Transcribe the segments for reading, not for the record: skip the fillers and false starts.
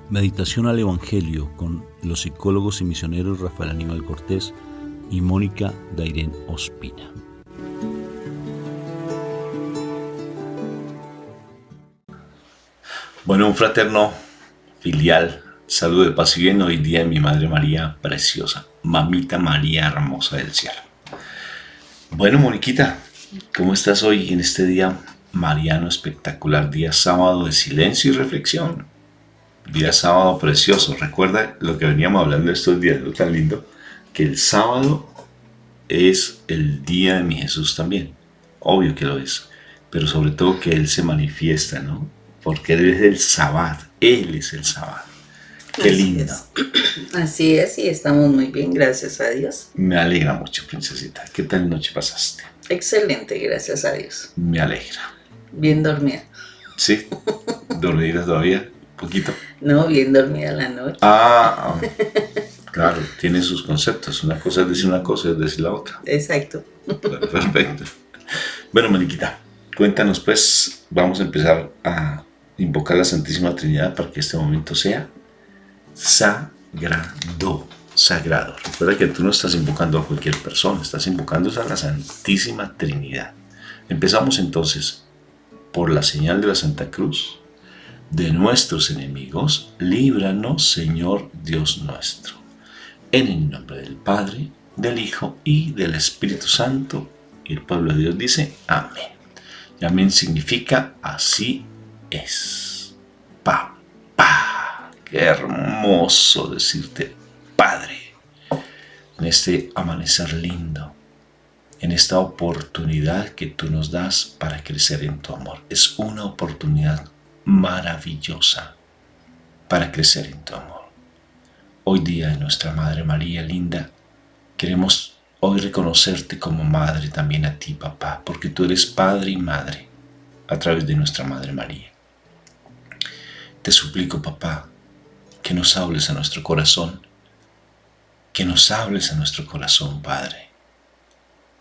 Meditación al Evangelio con los psicólogos y misioneros Rafael Aníbal Cortés y Mónica Dairén Ospina. Bueno, un fraterno filial saludo de paz y bien hoy día de mi Madre María preciosa, Mamita María hermosa del cielo. Bueno, Moniquita, ¿cómo estás hoy en este día mariano espectacular, día sábado de silencio y reflexión? Día sábado precioso. Recuerda lo que veníamos hablando estos días, lo tan lindo, que el sábado es el día de mi Jesús también. Obvio que lo es, pero sobre todo que Él se manifiesta, ¿no? Porque Él es el Sabbat, Él es el Sabbat. Qué lindo. Así es, y estamos muy bien, gracias a Dios. Me alegra mucho, princesita. ¿Qué tal noche pasaste? Excelente, gracias a Dios. Me alegra. Bien dormida. ¿Sí? ¿Dormida todavía? ¿Poquito? No, bien dormida la noche. Claro, tiene sus conceptos. Una cosa es decir una cosa, es decir la otra. Exacto. Perfecto. Bueno, Moniquita, cuéntanos pues, vamos a empezar a invocar la Santísima Trinidad para que este momento sea sagrado. Recuerda que tú no estás invocando a cualquier persona, estás invocando a la Santísima Trinidad. Empezamos entonces por la señal de la Santa Cruz. De nuestros enemigos, líbranos, Señor Dios nuestro. En el nombre del Padre, del Hijo y del Espíritu Santo. Y el pueblo de Dios dice, amén. Y amén significa así es. Papá. Qué hermoso decirte Padre. En este amanecer lindo, en esta oportunidad que tú nos das para crecer en tu amor. Es una oportunidad maravillosa para crecer en tu amor. Hoy día de nuestra Madre María linda, queremos hoy reconocerte como madre también a ti, papá, porque tú eres padre y madre a través de nuestra Madre María. Te suplico, papá, que nos hables a nuestro corazón, Padre,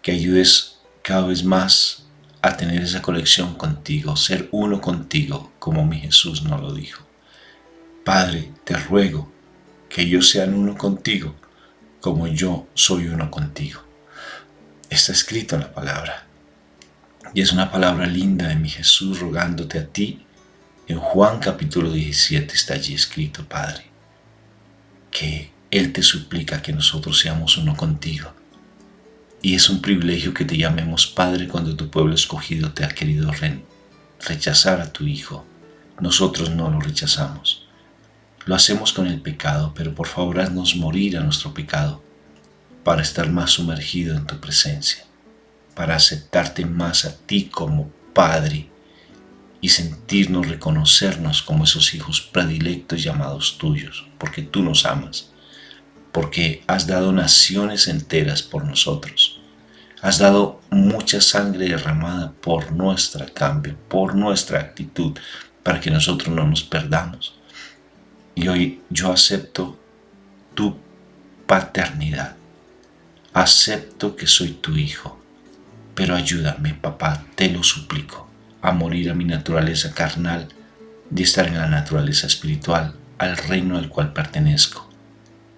que ayudes cada vez más a tener esa conexión contigo, ser uno contigo, como mi Jesús nos lo dijo. Padre, te ruego que ellos sean uno contigo, como yo soy uno contigo. Está escrito en la palabra, y es una palabra linda de mi Jesús rogándote a ti. En Juan capítulo 17 está allí escrito, Padre, que Él te suplica que nosotros seamos uno contigo. Y es un privilegio que te llamemos Padre cuando tu pueblo escogido te ha querido rechazar a tu Hijo. Nosotros no lo rechazamos. Lo hacemos con el pecado, pero por favor haznos morir a nuestro pecado para estar más sumergido en tu presencia, para aceptarte más a ti como Padre y sentirnos, reconocernos como esos hijos predilectos llamados tuyos, porque tú nos amas. Porque has dado naciones enteras por nosotros. Has dado mucha sangre derramada por nuestra cambio, por nuestra actitud, para que nosotros no nos perdamos. Y hoy yo acepto tu paternidad. Acepto que soy tu hijo. Pero ayúdame, papá, te lo suplico, a morir a mi naturaleza carnal y estar en la naturaleza espiritual, al reino al cual pertenezco.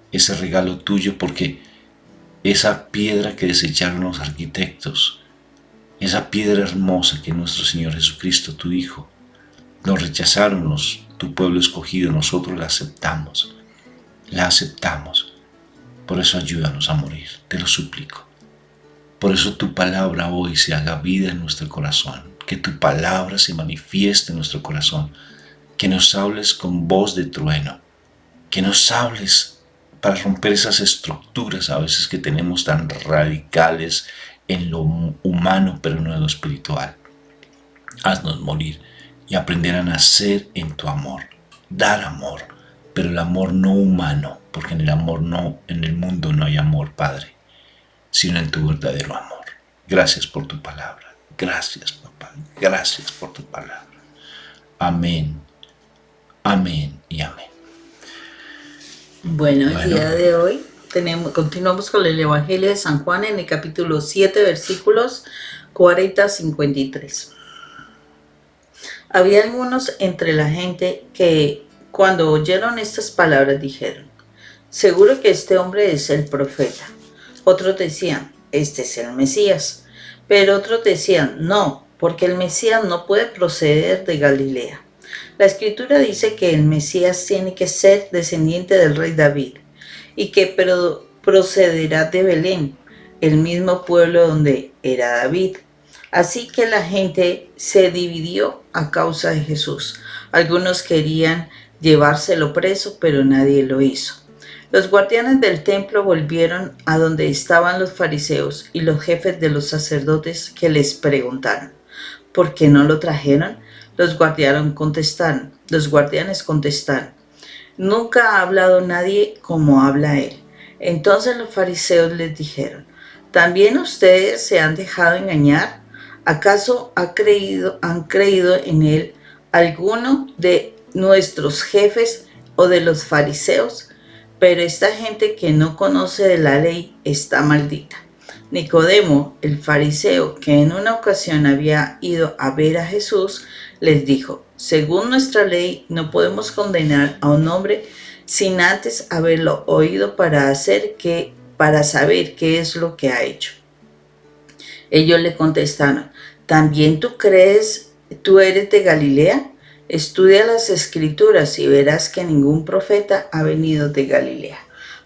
Ese regalo tuyo, porque esa piedra que desecharon los arquitectos, esa piedra hermosa que nuestro Señor Jesucristo, tu Hijo, nos rechazaron tu pueblo escogido, nosotros la aceptamos. Por eso ayúdanos a morir, te lo suplico. Por eso tu palabra hoy se haga vida en nuestro corazón, que tu palabra se manifieste en nuestro corazón, que nos hables con voz de trueno, que nos hables para romper esas estructuras a veces que tenemos tan radicales en lo humano pero no en lo espiritual. Haznos morir y aprender a nacer en tu amor, dar amor, pero el amor no humano, porque en el mundo no hay amor, Padre, sino en tu verdadero amor. Gracias por tu palabra, gracias, papá, gracias por tu palabra. Amén, amén y amén. Bueno, el día de hoy continuamos con el Evangelio de San Juan en el capítulo 7, versículos 40 a 53. Había algunos entre la gente que, cuando oyeron estas palabras, dijeron: seguro que este hombre es el profeta. Otros decían: este es el Mesías. Pero otros decían: no, porque el Mesías no puede proceder de Galilea. La Escritura dice que el Mesías tiene que ser descendiente del rey David y que procederá de Belén, el mismo pueblo donde era David. Así que la gente se dividió a causa de Jesús. Algunos querían llevárselo preso, pero nadie lo hizo. Los guardianes del templo volvieron a donde estaban los fariseos y los jefes de los sacerdotes, que les preguntaron: ¿por qué no lo trajeron? Los guardianes contestaron: nunca ha hablado nadie como habla él. Entonces los fariseos les dijeron: ¿también ustedes se han dejado engañar? ¿Acaso han creído en él alguno de nuestros jefes o de los fariseos? Pero esta gente que no conoce de la ley está maldita. Nicodemo, el fariseo, que en una ocasión había ido a ver a Jesús, les dijo: según nuestra ley no podemos condenar a un hombre sin antes haberlo oído para saber qué es lo que ha hecho. Ellos le contestaron: ¿también tú eres de Galilea? Estudia las Escrituras y verás que ningún profeta ha venido de Galilea.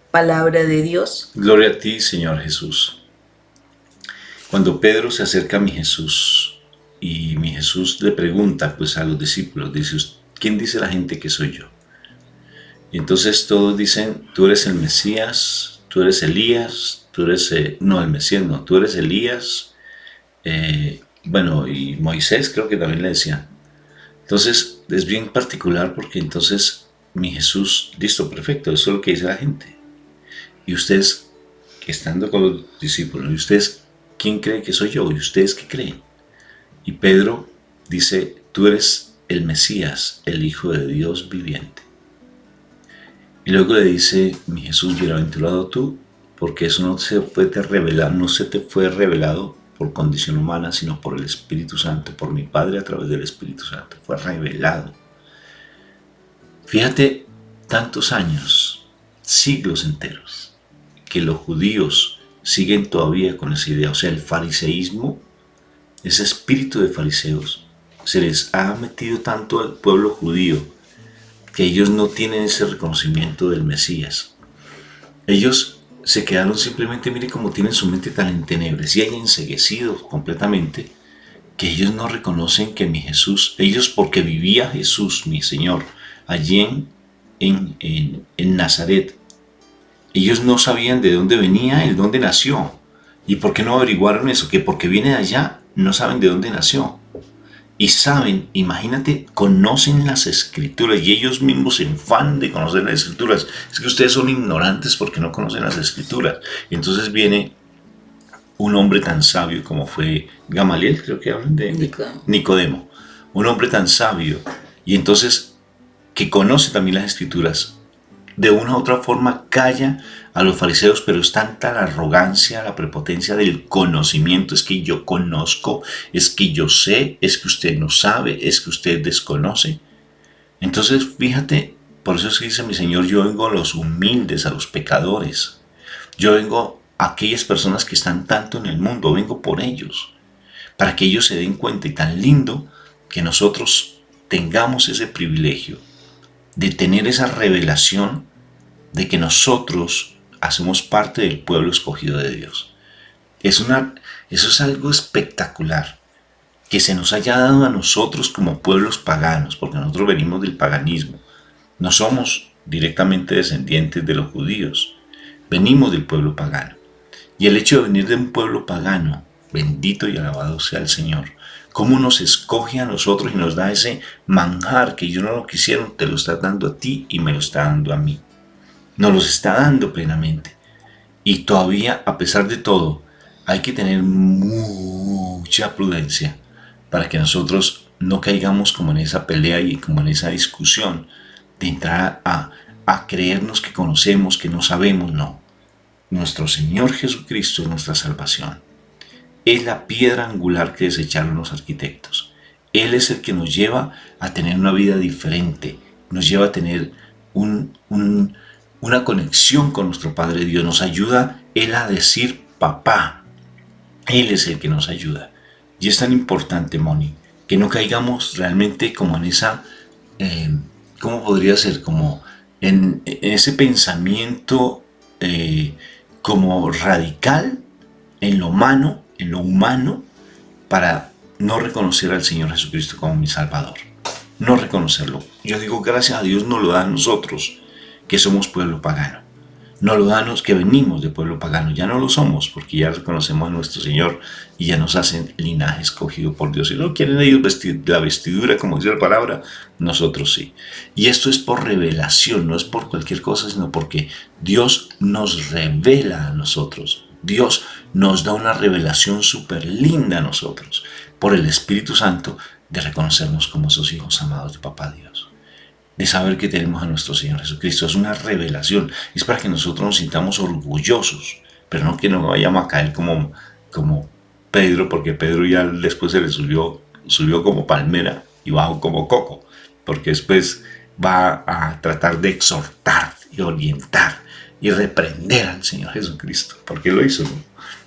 Palabra de Dios. Gloria a ti, Señor Jesús. Cuando Pedro se acerca a mi Jesús y mi Jesús le pregunta pues a los discípulos, dice: ¿quién dice la gente que soy yo? Y entonces todos dicen: tú eres el Mesías, tú eres Elías, tú eres... no, el Mesías no, tú eres Elías, y Moisés creo que también le decían. Entonces es bien particular porque entonces mi Jesús, listo, perfecto, eso es lo que dice la gente. Y ustedes, estando con los discípulos, ¿y ustedes quién cree que soy yo? ¿Y ustedes qué creen? Y Pedro dice: tú eres el Mesías, el Hijo de Dios viviente. Y luego le dice mi Jesús: bienaventurado tú, porque eso no se te fue revelado por condición humana, sino por el Espíritu Santo, por mi Padre a través del Espíritu Santo. Fue revelado. Fíjate, tantos años, siglos enteros, que los judíos siguen todavía con esa idea. O sea, el fariseísmo, ese espíritu de fariseos, se les ha metido tanto al pueblo judío que ellos no tienen ese reconocimiento del Mesías. Ellos se quedaron simplemente, mire cómo tienen su mente tan entenebrecidos y enceguecidos completamente, que ellos no reconocen que mi Jesús, ellos porque vivía Jesús, mi Señor, allí en Nazaret, ellos no sabían de dónde venía Él, dónde nació. ¿Y por qué no averiguaron eso? Que porque viene de allá, no saben de dónde nació. Y saben, imagínate, conocen las Escrituras y ellos mismos se enfadan de conocer las Escrituras. Es que ustedes son ignorantes porque no conocen las Escrituras. Y entonces viene un hombre tan sabio como fue Gamaliel, creo que hablan de Nicodemo. Un hombre tan sabio y entonces que conoce también las Escrituras. De una u otra forma calla a los fariseos, pero es tanta la arrogancia, la prepotencia del conocimiento. Es que yo conozco, es que yo sé, es que usted no sabe, es que usted desconoce. Entonces, fíjate, por eso es que dice mi Señor: yo vengo a los humildes, a los pecadores. Yo vengo a aquellas personas que están tanto en el mundo, vengo por ellos, para que ellos se den cuenta. Y tan lindo que nosotros tengamos ese privilegio de tener esa revelación de que nosotros hacemos parte del pueblo escogido de Dios. Eso es algo espectacular, que se nos haya dado a nosotros como pueblos paganos, porque nosotros venimos del paganismo. No somos directamente descendientes de los judíos, venimos del pueblo pagano. Y el hecho de venir de un pueblo pagano, bendito y alabado sea el Señor, cómo nos escoge a nosotros y nos da ese manjar que ellos no lo quisieron, te lo está dando a ti y me lo está dando a mí. Nos los está dando plenamente. Y todavía, a pesar de todo, hay que tener mucha prudencia para que nosotros no caigamos como en esa pelea y como en esa discusión de entrar a creernos que conocemos, que no sabemos. No. Nuestro Señor Jesucristo es nuestra salvación. Es la piedra angular que desecharon los arquitectos. Él es el que nos lleva a tener una vida diferente, nos lleva a tener una conexión con nuestro Padre Dios, nos ayuda Él a decir papá. Él es el que nos ayuda. Y es tan importante, Moni, que no caigamos realmente como en esa, ¿cómo podría ser? Como en ese pensamiento como radical en lo humano, para no reconocer al Señor Jesucristo como mi Salvador. No reconocerlo. Yo digo, gracias a Dios nos lo da a nosotros, que somos pueblo pagano. Nos lo da a nosotros que venimos de pueblo pagano. Ya no lo somos, porque ya reconocemos a nuestro Señor y ya nos hacen linaje escogido por Dios. Si no quieren ellos vestir la vestidura, como dice la palabra, nosotros sí. Y esto es por revelación, no es por cualquier cosa, sino porque Dios nos revela a nosotros. Dios nos da una revelación súper linda a nosotros, por el Espíritu Santo, de reconocernos como esos hijos amados de Papá Dios. De saber que tenemos a nuestro Señor Jesucristo. Es una revelación. Es para que nosotros nos sintamos orgullosos, pero no que no vayamos a caer como Pedro, porque Pedro ya después se le subió como palmera y bajó como coco, porque después va a tratar de exhortar y orientar y reprender al Señor Jesucristo, porque lo hizo, ¿no?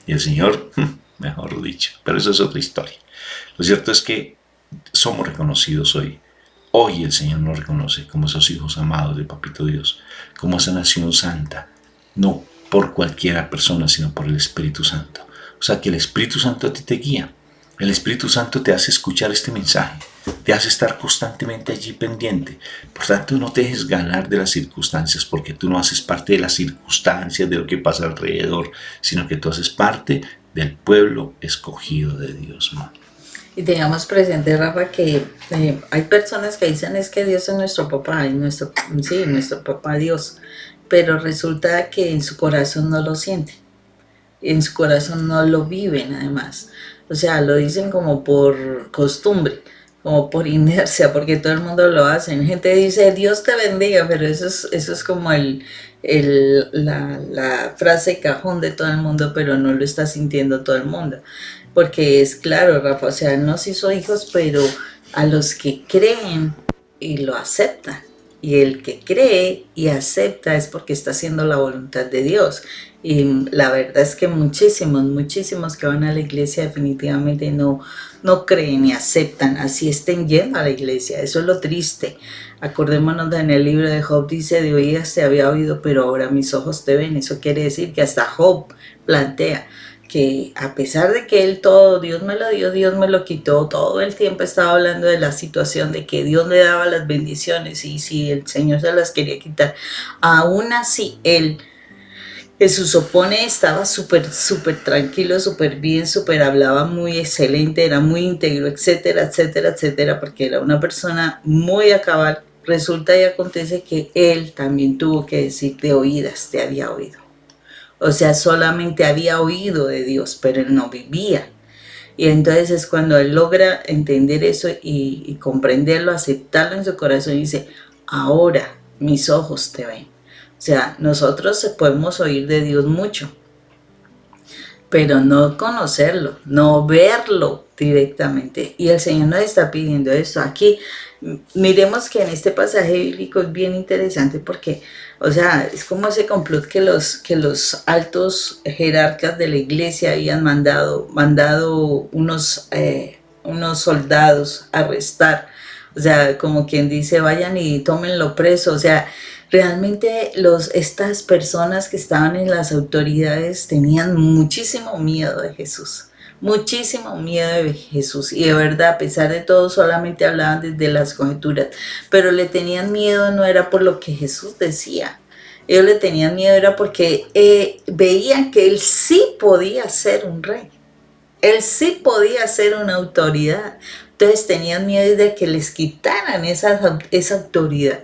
Y el Señor, mejor dicho, pero eso es otra historia. Lo cierto es que somos reconocidos hoy. Hoy el Señor nos reconoce como esos hijos amados de Papito Dios, como esa nación santa, no por cualquiera persona, sino por el Espíritu Santo. O sea, que el Espíritu Santo a ti te guía. El Espíritu Santo te hace escuchar este mensaje, te hace estar constantemente allí pendiente. Por tanto, no te dejes ganar de las circunstancias, porque tú no haces parte de las circunstancias, de lo que pasa alrededor, sino que tú haces parte del pueblo escogido de Dios, ¿no? Y tengamos presente, Rafa, que hay personas que dicen es que Dios es nuestro papá, nuestro papá Dios, pero resulta que en su corazón no lo sienten, en su corazón no lo viven además. O sea, lo dicen como por costumbre, como por inercia, porque todo el mundo lo hace. Gente dice, Dios te bendiga, pero eso es como la frase cajón de todo el mundo, pero no lo está sintiendo todo el mundo. Porque es claro, Rafa, o sea, nos hizo hijos, pero a los que creen y lo aceptan. Y el que cree y acepta es porque está haciendo la voluntad de Dios. Y la verdad es que muchísimos que van a la iglesia definitivamente no creen ni aceptan, así estén yendo a la iglesia. Eso es lo triste. Acordémonos en el libro de Job, dice, de oídas te había oído, pero ahora mis ojos te ven. Eso quiere decir que hasta Job plantea que a pesar de que él todo, Dios me lo dio, Dios me lo quitó, todo el tiempo estaba hablando de la situación de que Dios le daba las bendiciones y si el Señor se las quería quitar, aún así él, que se supone estaba súper tranquilo, súper bien, hablaba muy excelente, era muy íntegro, etcétera, porque era una persona muy a cabal. Resulta y acontece que él también tuvo que decir de oídas, te había oído. O sea, solamente había oído de Dios, pero él no vivía. Y entonces es cuando él logra entender eso y comprenderlo, aceptarlo en su corazón y dice, ahora mis ojos te ven. O sea, nosotros podemos oír de Dios mucho, pero no conocerlo, no verlo directamente. Y el Señor nos está pidiendo esto. Aquí miremos que en este pasaje bíblico es bien interesante porque, o sea, es como ese complot que los altos jerarcas de la iglesia habían mandado unos soldados a arrestar. O sea, como quien dice, vayan y tómenlo preso. O sea, realmente estas personas que estaban en las autoridades tenían muchísimo miedo de Jesús. Muchísimo miedo de Jesús. Y de verdad, a pesar de todo, solamente hablaban desde las conjeturas. Pero le tenían miedo no era por lo que Jesús decía. Ellos le tenían miedo era porque veían que él sí podía ser un rey. Él sí podía ser una autoridad. Entonces tenían miedo de que les quitaran esa autoridad.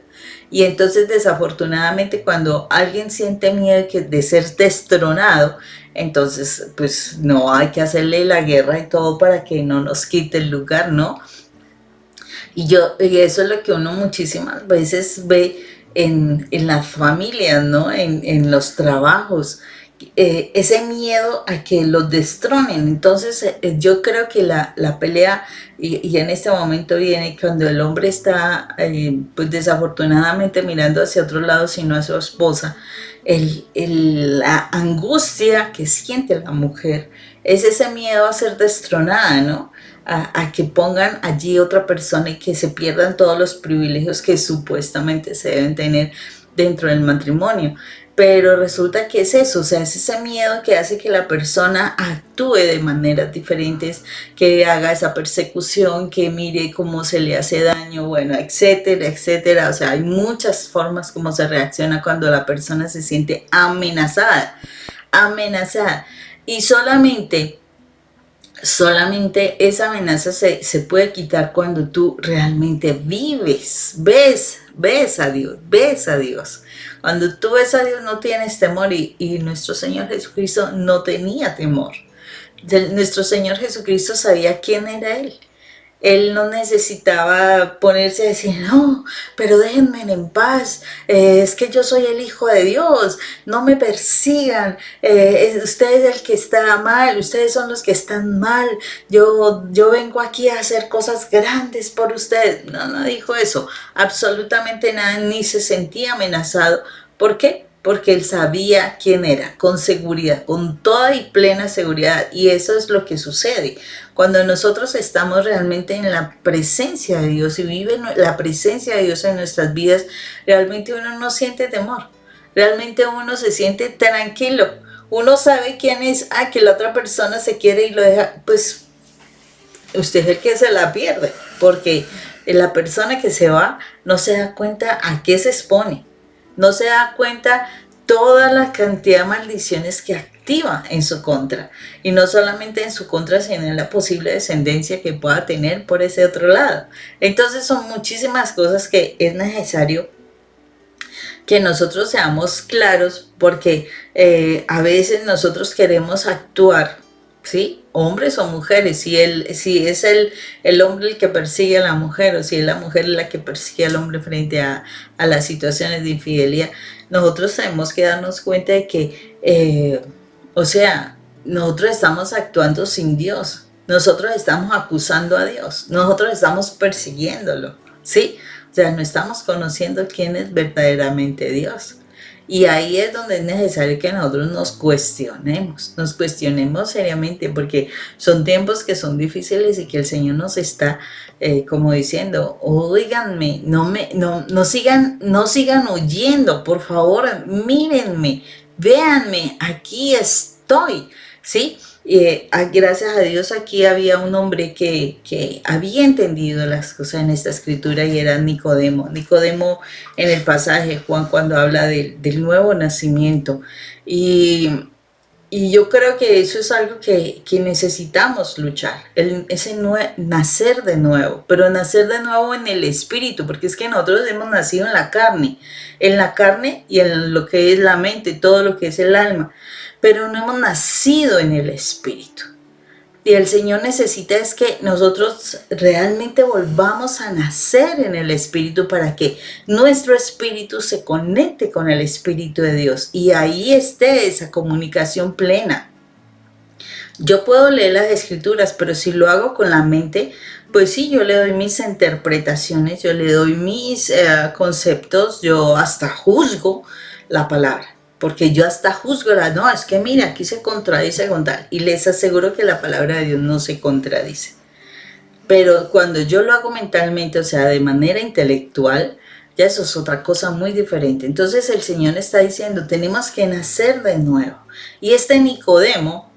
Y entonces desafortunadamente cuando alguien siente miedo de ser destronado, entonces pues no hay que hacerle la guerra y todo para que no nos quite el lugar, ¿no? Y eso es lo que uno muchísimas veces ve en las familias, ¿no? En los trabajos, ese miedo a que los destronen. Entonces yo creo que la pelea, y en este momento viene cuando el hombre está pues desafortunadamente mirando hacia otro lado, sino a su esposa, la angustia que siente la mujer es ese miedo a ser destronada, ¿no? A que pongan allí otra persona y que se pierdan todos los privilegios que supuestamente se deben tener dentro del matrimonio. Pero resulta que es eso, o sea, es ese miedo que hace que la persona actúe de maneras diferentes, que haga esa persecución, que mire cómo se le hace daño, bueno, etcétera, etcétera. O sea, hay muchas formas como se reacciona cuando la persona se siente amenazada, amenazada. Y solamente esa amenaza se puede quitar cuando tú realmente vives, ves a Dios, ves a Dios. Cuando tú ves a Dios no tienes temor, y nuestro Señor Jesucristo no tenía temor. Nuestro Señor Jesucristo sabía quién era Él. Él no necesitaba ponerse a decir, no, pero déjenme en paz, es que yo soy el Hijo de Dios, no me persigan, usted es el que está mal, ustedes son los que están mal, yo vengo aquí a hacer cosas grandes por ustedes. No, no dijo eso, absolutamente nada, ni se sentía amenazado. ¿Por qué? Porque él sabía quién era, con seguridad, con toda y plena seguridad. Y eso es lo que sucede cuando nosotros estamos realmente en la presencia de Dios y vive la presencia de Dios en nuestras vidas. Realmente uno no siente temor, realmente uno se siente tranquilo. Uno sabe quién es, que la otra persona se quiere y lo deja, pues usted es el que se la pierde, porque la persona que se va no se da cuenta a qué se expone. No se da cuenta toda la cantidad de maldiciones que activa en su contra. Y no solamente en su contra, sino en la posible descendencia que pueda tener por ese otro lado. Entonces son muchísimas cosas que es necesario que nosotros seamos claros, porque a veces nosotros queremos actuar, ¿sí? Hombres o mujeres, si es el hombre el que persigue a la mujer, o si es la mujer la que persigue al hombre frente a las situaciones de infidelidad, nosotros tenemos que darnos cuenta de que, nosotros estamos actuando sin Dios, nosotros estamos acusando a Dios, nosotros estamos persiguiéndolo, ¿sí? O sea, no estamos conociendo quién es verdaderamente Dios. Y ahí es donde es necesario que nosotros nos cuestionemos seriamente, porque son tiempos que son difíciles y que el Señor nos está como diciendo, oíganme, no sigan huyendo, por favor, mírenme, véanme, aquí estoy, ¿sí? Gracias a Dios aquí había un hombre que había entendido las cosas en esta escritura, y era Nicodemo. Nicodemo en el pasaje, Juan, cuando habla del nuevo nacimiento. Y yo creo que eso es algo que necesitamos luchar, nacer de nuevo, pero nacer de nuevo en el espíritu, porque es que nosotros hemos nacido en la carne y en lo que es la mente, todo lo que es el alma, pero no hemos nacido en el espíritu. Y el Señor necesita es que nosotros realmente volvamos a nacer en el espíritu, para que nuestro espíritu se conecte con el espíritu de Dios y ahí esté esa comunicación plena. Yo puedo leer las escrituras, pero si lo hago con la mente, pues sí, yo le doy mis interpretaciones, yo le doy mis conceptos, yo hasta juzgo la palabra. Porque yo hasta juzgo no, es que mira, aquí se contradice con tal. Y les aseguro que la palabra de Dios no se contradice. Pero cuando yo lo hago mentalmente, o sea, de manera intelectual, ya eso es otra cosa muy diferente. Entonces el Señor está diciendo, tenemos que nacer de nuevo. Y este Nicodemo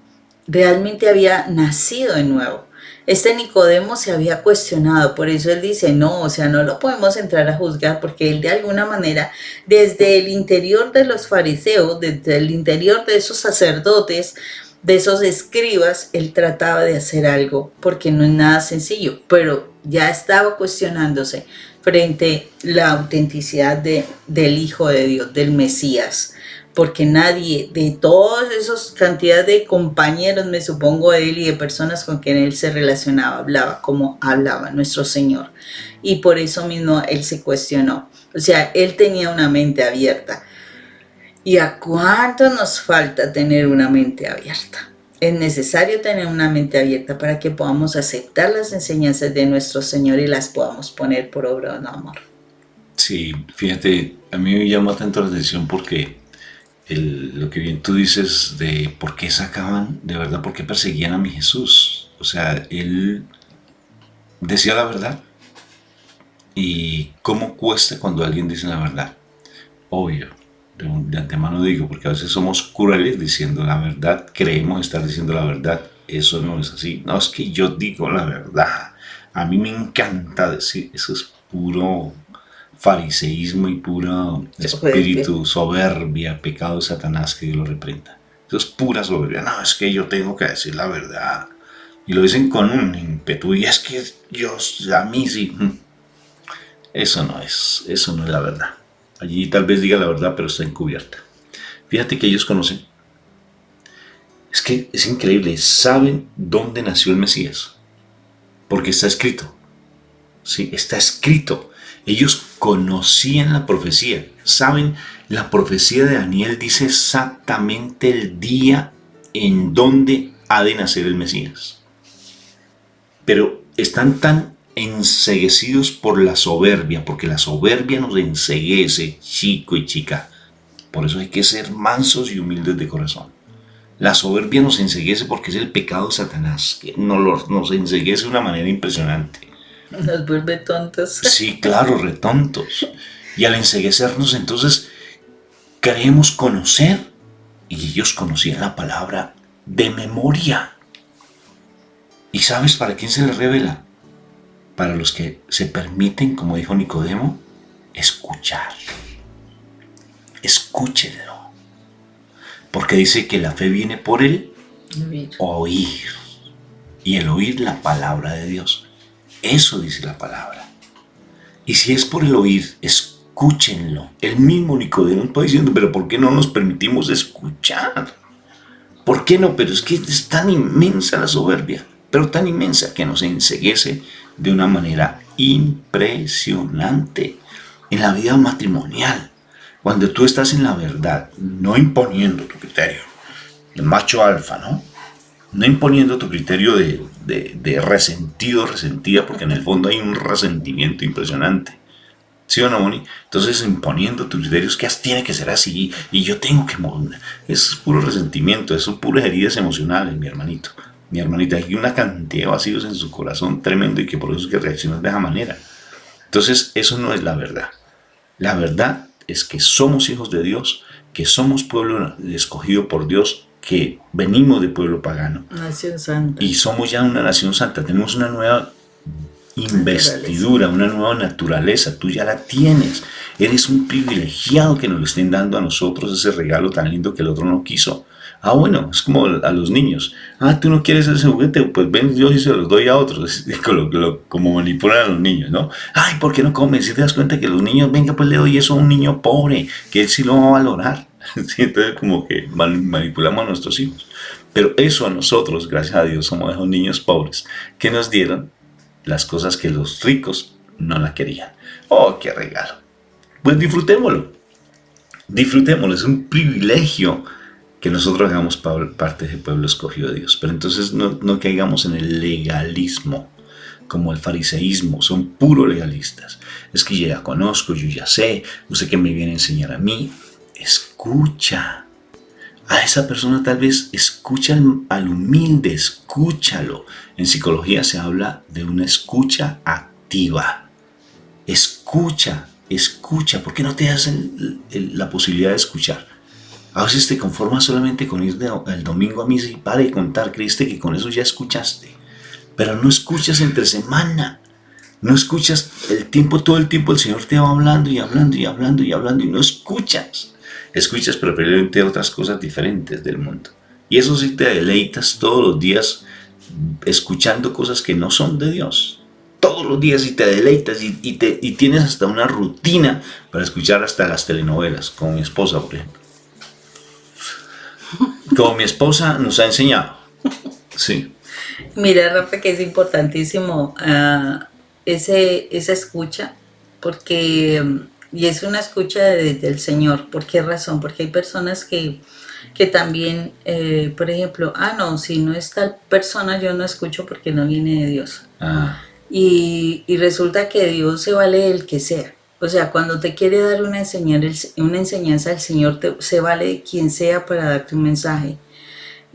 realmente había nacido de nuevo. Este Nicodemo se había cuestionado, por eso él dice, no, o sea, no lo podemos entrar a juzgar, porque él de alguna manera, desde el interior de los fariseos, desde el interior de esos sacerdotes, de esos escribas, él trataba de hacer algo, porque no es nada sencillo, pero ya estaba cuestionándose frente a la autenticidad del Hijo de Dios, del Mesías. Porque nadie, de todas esas cantidades de compañeros, me supongo de él y de personas con quien él se relacionaba, hablaba como hablaba nuestro Señor. Y por eso mismo él se cuestionó. O sea, él tenía una mente abierta. ¿Y a cuánto nos falta tener una mente abierta? Es necesario tener una mente abierta para que podamos aceptar las enseñanzas de nuestro Señor y las podamos poner por obra de amor. Sí, fíjate, a mí me llama tanto la atención porque lo que bien tú dices de por qué sacaban, de verdad, por qué perseguían a mi Jesús. O sea, él decía la verdad. ¿Y cómo cuesta cuando alguien dice la verdad? Obvio, de antemano digo, porque a veces somos crueles diciendo la verdad, creemos estar diciendo la verdad. Eso no es así. No, es que yo digo la verdad. A mí me encanta decir, eso es puro fariseísmo y puro espíritu, soberbia, pecado de Satanás, que Dios lo reprenda. Eso es pura soberbia. No, es que yo tengo que decir la verdad. Y lo dicen con un ímpetu. Y es que Dios, a mí sí. Eso no es la verdad. Allí tal vez diga la verdad, pero está encubierta. Fíjate que ellos conocen. Es que es increíble. Saben dónde nació el Mesías. Porque está escrito. Sí, está escrito. Ellos conocían la profecía. Saben, la profecía de Daniel dice exactamente el día en donde ha de nacer el Mesías. Pero están tan enceguecidos por la soberbia, porque la soberbia nos enceguece, chico y chica. Por eso hay que ser mansos y humildes de corazón. La soberbia nos enceguece porque es el pecado de Satanás, que nos enceguece de una manera impresionante. Nos vuelve tontos. Sí, claro, retontos. Y al enceguecernos, entonces, creemos conocer, y ellos conocían la palabra de memoria. ¿Y sabes para quién se les revela? Para los que se permiten, como dijo Nicodemo, escuchar. Escúchenlo. Porque dice que la fe viene por el oír. Y el oír la palabra de Dios. Eso dice la palabra. Y si es por el oír, escúchenlo. El mismo Nicodemo está diciendo, pero ¿por qué no nos permitimos escuchar? ¿Por qué no? Pero es que es tan inmensa la soberbia, pero tan inmensa que nos enceguece de una manera impresionante en la vida matrimonial. Cuando tú estás en la verdad, no imponiendo tu criterio, el macho alfa, ¿no? No imponiendo tu criterio de resentido, resentida, porque en el fondo hay un resentimiento impresionante. ¿Sí o no, Moni? Entonces, imponiendo tus criterios, que tiene que ser así, y yo tengo que morir. Eso es puro resentimiento, eso es puras heridas emocionales, mi hermanito. Mi hermanita, hay una cantidad de vacíos en su corazón tremendo y que por eso es que reaccionas de esa manera. Entonces, eso no es la verdad. La verdad es que somos hijos de Dios, que somos pueblo escogido por Dios, que venimos de pueblo pagano. Nación santa. Y somos ya una nación santa. Tenemos una nueva investidura, una nueva naturaleza. Tú ya la tienes. Eres un privilegiado que nos lo estén dando a nosotros, ese regalo tan lindo que el otro no quiso. Ah, bueno, es como a los niños. Ah, tú no quieres ese juguete, pues ven yo y se los doy a otros. Como manipulan a los niños, ¿no? Ay, ¿por qué no comes? Si te das cuenta que los niños, venga, pues le doy eso a un niño pobre, que él sí lo va a valorar. ¿Sí? Entonces, como que manipulamos a nuestros hijos. Pero eso a nosotros, gracias a Dios, somos esos niños pobres que nos dieron las cosas que los ricos no la querían. ¡Oh, qué regalo! Pues disfrutémoslo. Disfrutémoslo, es un privilegio que nosotros hagamos parte del pueblo escogido de Dios. Pero entonces no caigamos en el legalismo, como el fariseísmo. Son puro legalistas. Es que yo ya conozco, yo ya sé, usted que me viene a enseñar a mí. Escucha. A esa persona tal vez escucha al humilde, escúchalo. En psicología se habla de una escucha activa. Escucha, escucha. ¿Por qué no te das la posibilidad de escuchar? A veces te conformas solamente con ir el domingo a misa y para de contar. Creíste que con eso ya escuchaste. Pero no escuchas entre semana. No escuchas todo el tiempo el Señor te va hablando y hablando y hablando y hablando y no escuchas. Escuchas preferiblemente otras cosas diferentes del mundo. Y eso sí te deleitas todos los días escuchando cosas que no son de Dios. Todos los días y te deleitas y tienes hasta una rutina para escuchar hasta las telenovelas, como mi esposa, por ejemplo. Como mi esposa nos ha enseñado. Sí. Mira, Rafa, que es importantísimo esa escucha, porque y es una escucha del Señor. ¿Por qué razón? Porque hay personas que también, por ejemplo, no, si no es tal persona yo no escucho porque no viene de Dios. Y resulta que Dios se vale del que sea. O sea, cuando te quiere dar una enseñanza el Señor se vale de quien sea para darte un mensaje.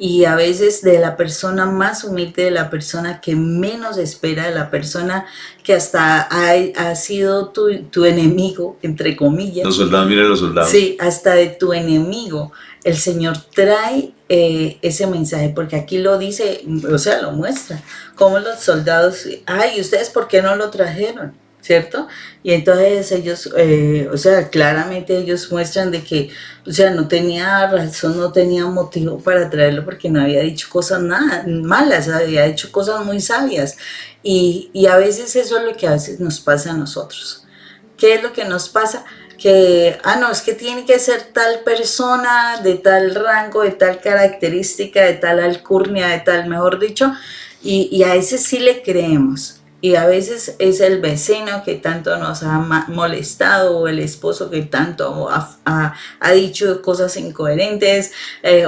Y a veces de la persona más humilde, de la persona que menos espera, de la persona que hasta ha sido tu enemigo, entre comillas. Los soldados, miren los soldados. Sí, hasta de tu enemigo. El Señor trae ese mensaje, porque aquí lo dice, o sea, lo muestra. Como los soldados, ¿y ustedes por qué no lo trajeron? ¿Cierto? Y entonces ellos, o sea, claramente ellos muestran de que, o sea, no tenía razón, no tenía motivo para traerlo porque no había dicho cosas nada malas, había dicho cosas muy sabias. Y a veces eso es lo que a veces nos pasa a nosotros. ¿Qué es lo que nos pasa? Que, no, es que tiene que ser tal persona, de tal rango, de tal característica, de tal alcurnia, de tal, mejor dicho, y a veces sí le creemos. Y a veces es el vecino que tanto nos ha molestado, o el esposo que tanto ha dicho cosas incoherentes,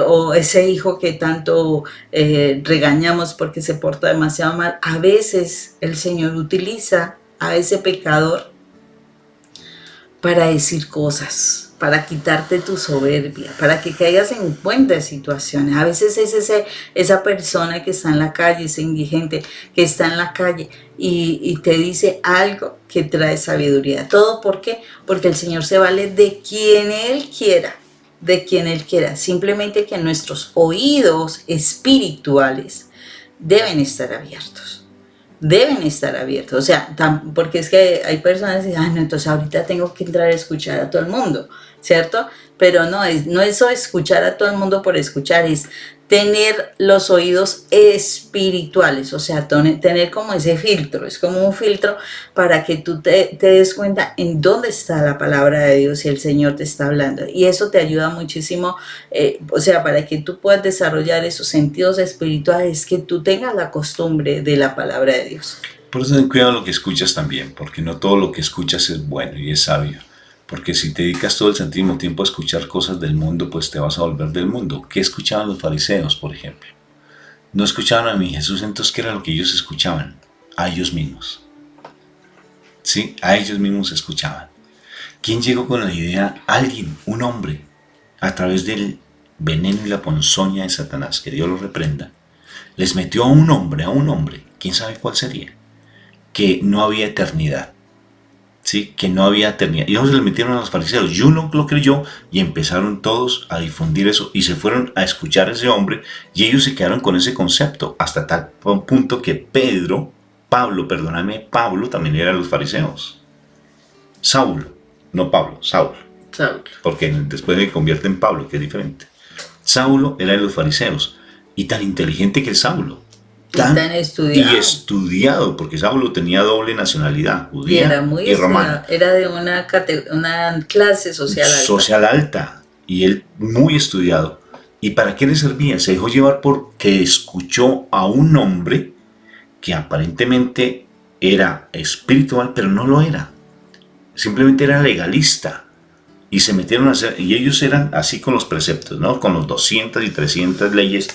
o ese hijo que tanto regañamos porque se porta demasiado mal. A veces el Señor utiliza a ese pecador para decir cosas, para quitarte tu soberbia, para que caigas en buenas situaciones. A veces es esa persona que está en la calle, ese indigente que está en la calle y te dice algo que trae sabiduría. ¿Todo por qué? Porque el Señor se vale de quien Él quiera, de quien Él quiera. Simplemente que nuestros oídos espirituales deben estar abiertos. Deben estar abiertos, o sea, porque es que hay personas que dicen, no, entonces ahorita tengo que entrar a escuchar a todo el mundo, ¿cierto? Pero no es eso escuchar a todo el mundo por escuchar, es tener los oídos espirituales, o sea, tener como ese filtro, es como un filtro para que tú te des cuenta en dónde está la palabra de Dios y el Señor te está hablando. Y eso te ayuda muchísimo, o sea, para que tú puedas desarrollar esos sentidos espirituales, que tú tengas la costumbre de la palabra de Dios. Por eso ten cuidado lo que escuchas también, porque no todo lo que escuchas es bueno y es sabio. Porque si te dedicas todo el santísimo tiempo a escuchar cosas del mundo, pues te vas a volver del mundo. ¿Qué escuchaban los fariseos, por ejemplo? No escuchaban a mi Jesús, entonces ¿qué era lo que ellos escuchaban? A ellos mismos. Sí, a ellos mismos escuchaban. ¿Quién llegó con la idea? Alguien, un hombre, a través del veneno y la ponzoña de Satanás, que Dios lo reprenda, les metió a un hombre, ¿quién sabe cuál sería? Que no había eternidad. Sí, que no había eternidad. Y ellos se le metieron a los fariseos. Y uno lo creyó y empezaron todos a difundir eso y se fueron a escuchar a ese hombre y ellos se quedaron con ese concepto hasta tal punto que Pablo también era de los fariseos. Saulo, no Pablo, Saulo. Porque después se convierte en Pablo, que es diferente. Saulo era de los fariseos y tan inteligente que es Saulo. Tan estudiado. Y estudiado, porque Saulo tenía doble nacionalidad, judía y romana. Era de una clase social alta. Y él muy estudiado. ¿Y para qué le servía? Se dejó llevar porque escuchó a un hombre que aparentemente era espiritual, pero no lo era. Simplemente era legalista. Y se metieron a hacer, y ellos eran así con los preceptos, ¿no? Con los 200 y 300 leyes.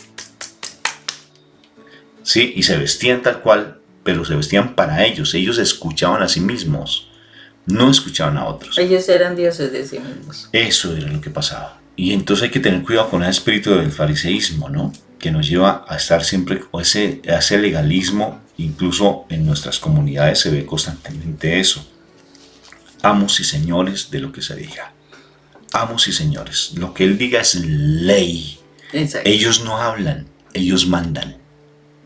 Sí, y se vestían tal cual, pero se vestían para ellos. Ellos escuchaban a sí mismos, no escuchaban a otros. Ellos eran dioses de sí mismos. Eso era lo que pasaba. Y entonces hay que tener cuidado con ese espíritu del fariseísmo, ¿no? Que nos lleva a estar siempre con ese legalismo. Incluso en nuestras comunidades se ve constantemente eso. Amos y señores de lo que se diga. Amos y señores. Lo que él diga es ley. Exacto. Ellos no hablan, ellos mandan.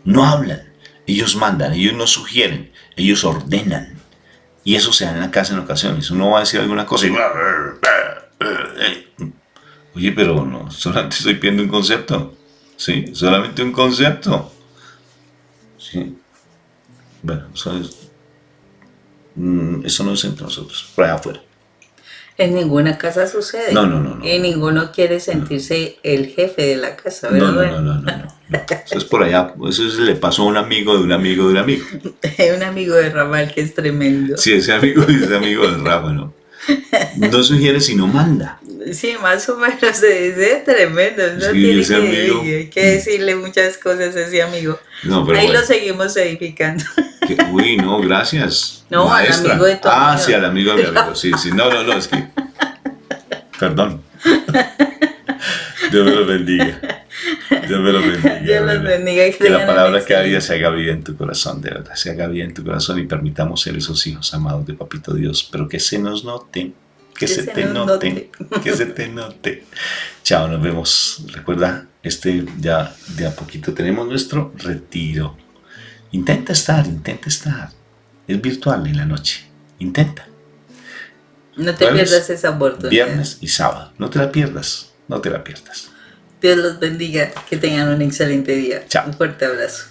No hablan, ellos mandan, ellos no sugieren, ellos ordenan. Y eso se da en la casa en ocasiones. Uno va a decir alguna cosa y... Oye, pero no, solamente estoy pidiendo un concepto. Sí, solamente un concepto. Sí. Bueno, eso no es entre nosotros, por allá afuera. En ninguna casa sucede. No. Y ninguno quiere sentirse el jefe de la casa, ¿verdad? No. Eso es por allá. Eso le pasó a un amigo de un amigo de un amigo. Un amigo de Ramal que es tremendo. Sí, ese amigo es amigo de Rafa, ¿no? No sugiere, sino manda. Sí, más o menos se dice tremendo. Uno Sí, tiene ese amigo. que decirle muchas cosas a ese amigo. No, pero Ahí bueno. lo seguimos edificando. Uy, no, gracias. No, maestra. al amigo de tu Ah, amigo. sí, al amigo de mi amigo. Sí, sí. No, es que. Perdón. Dios me lo bendiga. Dios me lo bendiga. Dios los bendiga. Que la tengan palabra un cada día excelente- se haga bien en tu corazón, de verdad. Se haga bien en tu corazón y permitamos ser esos hijos amados de Papito Dios. Pero que se nos note. Que se te nos note. Que se te note. Chao, nos vemos. Recuerda, ya de a poquito tenemos nuestro retiro. Intenta estar. Es virtual en la noche. Intenta. No te Jueves, pierdas esa oportunidad. Viernes y sábado. No te la pierdas. Dios los bendiga. Que tengan un excelente día. Chao. Un fuerte abrazo.